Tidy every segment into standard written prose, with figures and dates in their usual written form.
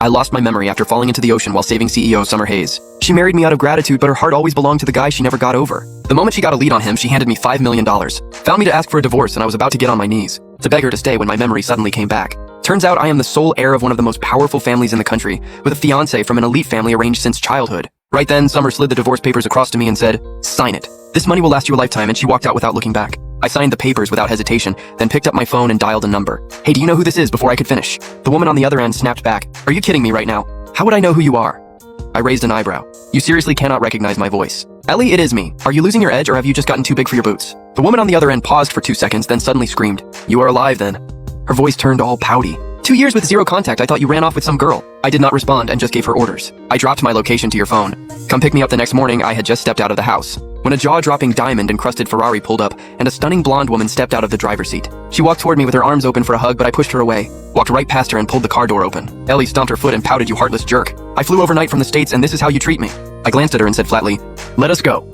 I lost my memory after falling into the ocean while saving CEO Summer Hayes. She married me out of gratitude, but her heart always belonged to the guy she never got over. The moment she got a lead on him, she handed me $5 million, found me to ask for a divorce, and I was about to get on my knees to beg her to stay when my memory suddenly came back. Turns out I am the sole heir of one of the most powerful families in the country, with a fiancé from an elite family arranged since childhood. Right then, Summer slid the divorce papers across to me and said, "Sign it. This money will last you a lifetime," and she walked out without looking back. I signed the papers without hesitation, then picked up my phone and dialed a number. "Hey, do you know who this is?" before I could finish. The woman on the other end snapped back, "Are you kidding me right now? How would I know who you are?" I raised an eyebrow. "You seriously cannot recognize my voice?" "Ellie, it is me. Are you losing your edge or have you just gotten too big for your boots?" The woman on the other end paused for 2 seconds, then suddenly screamed, "You are alive then." Her voice turned all pouty. "2 years with zero contact, I thought you ran off with some girl." I did not respond and just gave her orders. "I dropped my location to your phone. Come pick me up the next morning." I had just stepped out of the house when a jaw-dropping diamond-encrusted Ferrari pulled up and a stunning blonde woman stepped out of the driver's seat. She walked toward me with her arms open for a hug, but I pushed her away, walked right past her and pulled the car door open. Ellie stomped her foot and pouted, "You heartless jerk. I flew overnight from the States and this is how you treat me." I glanced at her and said flatly, "Let us go."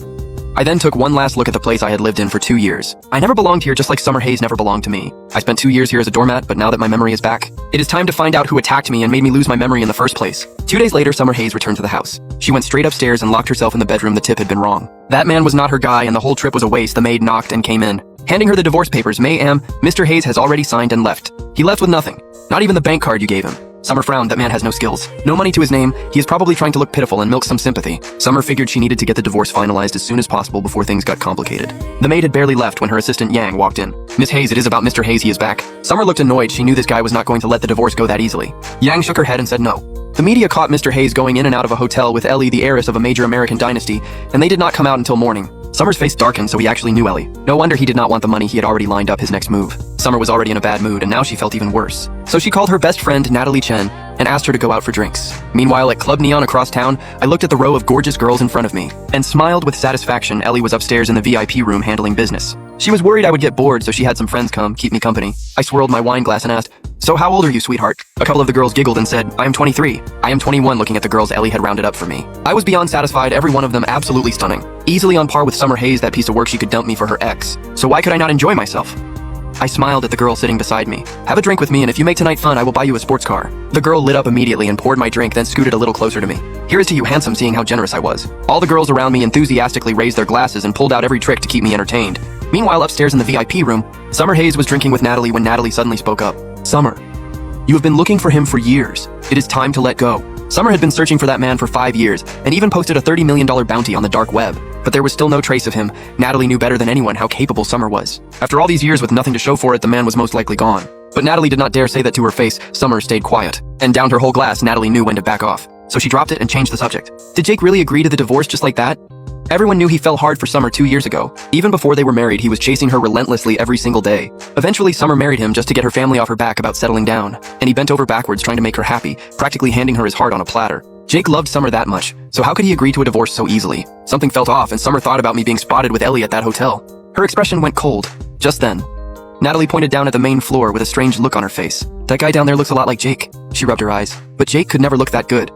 I then took one last look at the place I had lived in for 2 years. I never belonged here, just like Summer Hayes never belonged to me. I spent 2 years here as a doormat, but now that my memory is back, it is time to find out who attacked me and made me lose my memory in the first place. 2 days later, Summer Hayes returned to the house. She went straight upstairs and locked herself in the bedroom. The tip had been wrong. That man was not her guy and the whole trip was a waste. The maid knocked and came in, handing her the divorce papers. "Ma'am, Mr. Hayes has already signed and left." He left with nothing, not even the bank card you gave him. Summer frowned. That man has no skills, no money to his name. He is probably trying to look pitiful and milk some sympathy. Summer figured she needed to get the divorce finalized as soon as possible before things got complicated. The maid had barely left when her assistant Yang walked in. "Miss Hayes, it is about Mr. Hayes. He is back." Summer looked annoyed. She knew this guy was not going to let the divorce go that easily. Yang shook her head and said no. The media caught Mr. Hayes going in and out of a hotel with Ellie, the heiress of a major American dynasty, and they did not come out until morning. Summer's face darkened, so he actually knew Ellie. No wonder he did not want the money. He had already lined up his next move. Summer was already in a bad mood, and now she felt even worse. So she called her best friend, Natalie Chen, and asked her to go out for drinks. Meanwhile, at Club Neon across town, I looked at the row of gorgeous girls in front of me and smiled with satisfaction. Ellie was upstairs in the VIP room handling business. She was worried I would get bored, so she had some friends come, keep me company. I swirled my wine glass and asked, "So how old are you, sweetheart?" A couple of the girls giggled and said, "I am 23. I am 21, looking at the girls Ellie had rounded up for me. I was beyond satisfied, every one of them absolutely stunning. Easily on par with Summer Hayes, that piece of work. She could dump me for her ex. So why could I not enjoy myself? I smiled at the girl sitting beside me. "Have a drink with me, and if you make tonight fun, I will buy you a sports car." The girl lit up immediately and poured my drink, then scooted a little closer to me. "Here is to you, handsome," seeing how generous I was. All the girls around me enthusiastically raised their glasses and pulled out every trick to keep me entertained. Meanwhile, upstairs in the VIP room, Summer Hayes was drinking with Natalie when Natalie suddenly spoke up. "Summer, you have been looking for him for years. It is time to let go." Summer had been searching for that man for 5 years and even posted a $30 million bounty on the dark web. But there was still no trace of him. Natalie knew better than anyone how capable Summer was. After all these years with nothing to show for it, the man was most likely gone. But Natalie did not dare say that to her face. Summer stayed quiet and downed her whole glass. Natalie knew when to back off, so she dropped it and changed the subject. Did Jake really agree to the divorce just like that? Everyone knew he fell hard for Summer 2 years ago. Even before they were married, he was chasing her relentlessly every single day. Eventually, Summer married him just to get her family off her back about settling down, and he bent over backwards trying to make her happy, practically handing her his heart on a platter. Jake loved Summer that much, so how could he agree to a divorce so easily? Something felt off, and Summer thought about me being spotted with Ellie at that hotel. Her expression went cold. Just then, Natalie pointed down at the main floor with a strange look on her face. "That guy down there looks a lot like Jake." She rubbed her eyes. "But Jake could never look that good."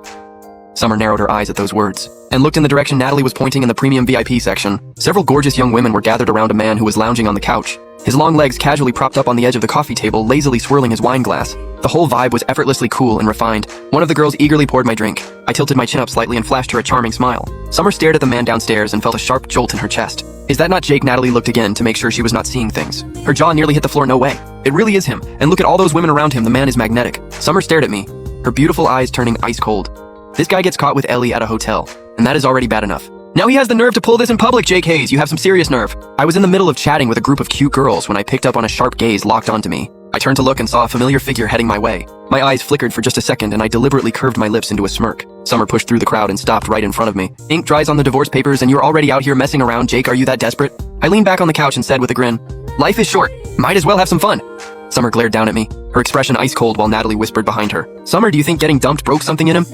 Summer narrowed her eyes at those words and looked in the direction Natalie was pointing in the premium VIP section. Several gorgeous young women were gathered around a man who was lounging on the couch, his long legs casually propped up on the edge of the coffee table, lazily swirling his wine glass. The whole vibe was effortlessly cool and refined. One of the girls eagerly poured my drink. I tilted my chin up slightly and flashed her a charming smile. Summer stared at the man downstairs and felt a sharp jolt in her chest. "Is that not Jake?" Natalie looked again to make sure she was not seeing things. Her jaw nearly hit the floor. "No way. It really is him. And look at all those women around him. The man is magnetic." Summer stared at me, her beautiful eyes turning ice cold. "This guy gets caught with Ellie at a hotel, and that is already bad enough. Now he has the nerve to pull this in public. Jake Hayes, you have some serious nerve." I was in the middle of chatting with a group of cute girls when I picked up on a sharp gaze locked onto me. I turned to look and saw a familiar figure heading my way. My eyes flickered for just a second and I deliberately curved my lips into a smirk. Summer pushed through the crowd and stopped right in front of me. "Ink dries on the divorce papers and you're already out here messing around. Jake, are you that desperate?" I leaned back on the couch and said with a grin, "Life is short. Might as well have some fun." Summer glared down at me, her expression ice cold while Natalie whispered behind her, "Summer, do you think getting dumped broke something in him?"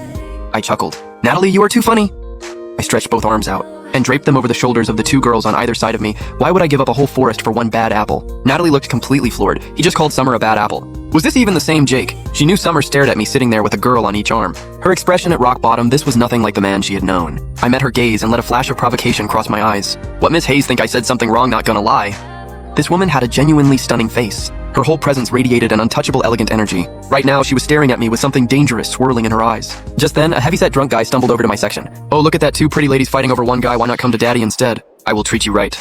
I chuckled. "Natalie, you are too funny." I stretched both arms out and draped them over the shoulders of the two girls on either side of me. Why would I give up a whole forest for one bad apple? Natalie looked completely floored. He just called Summer a bad apple. Was this even the same Jake? She knew Summer stared at me sitting there with a girl on each arm. Her expression at rock bottom, this was nothing like the man she had known. I met her gaze and let a flash of provocation cross my eyes. "What, Miss Hayes, think I said something wrong? Not gonna lie." This woman had a genuinely stunning face. Her whole presence radiated an untouchable, elegant energy. Right now, she was staring at me with something dangerous swirling in her eyes. Just then, a heavyset drunk guy stumbled over to my section. "Oh, look at that, two pretty ladies fighting over one guy, why not come to daddy instead? I will treat you right."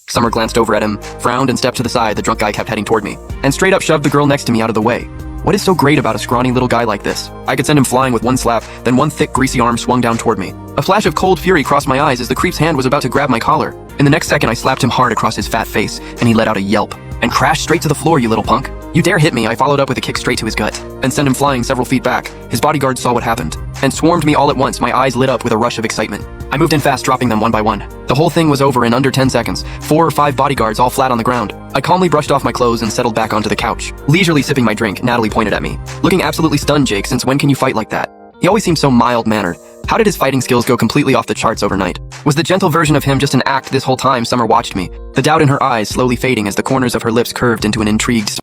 Summer glanced over at him, frowned, and stepped to the side. The drunk guy kept heading toward me, and straight up shoved the girl next to me out of the way. What is so great about a scrawny little guy like this? I could send him flying with one slap, then one thick, greasy arm swung down toward me. A flash of cold fury crossed my eyes as the creep's hand was about to grab my collar. In the next second, I slapped him hard across his fat face, and he let out a yelp. "And crashed straight to the floor, you little punk. You dare hit me," I followed up with a kick straight to his gut, and sent him flying several feet back. His bodyguards saw what happened, and swarmed me all at once, my eyes lit up with a rush of excitement. I moved in fast, dropping them one by one. The whole thing was over in under 10 seconds, 4 or 5 bodyguards all flat on the ground. I calmly brushed off my clothes and settled back onto the couch. Leisurely sipping my drink, Natalie pointed at me. "Looking absolutely stunned, Jake, since when can you fight like that?" He always seemed so mild-mannered. How did his fighting skills go completely off the charts overnight? Was the gentle version of him just an act this whole time? Summer watched me, the doubt in her eyes slowly fading as the corners of her lips curved into an intrigued smile.